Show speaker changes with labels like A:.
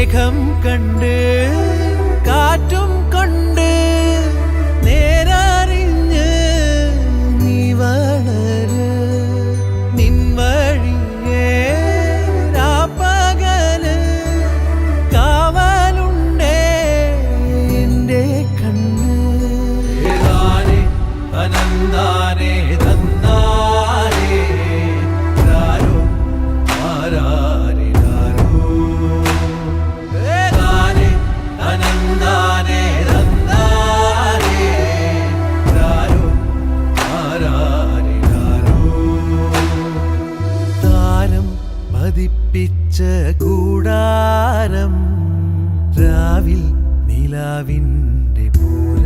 A: മേഘം കണ്ട് കാറ്റും കൊണ്ട് നേരറിഞ്ഞ് നീ വളര് നിൻ വഴിയേ രാപ്പകല് കാവലുണ്ടേ എൻ്റെ കണ്ണ് ഏതാനേ അനന്താനേ തന്നാരേ രാരോ ആരാരേ രാരോ ഏതാനേ അനന്താനേ തന്നാരേ രാരോ ആരാരേ രാരോ താരം പതിപ്പിച്ച കൂടാരം രാവിൽ നിലാവിൻ്റെ പൂരം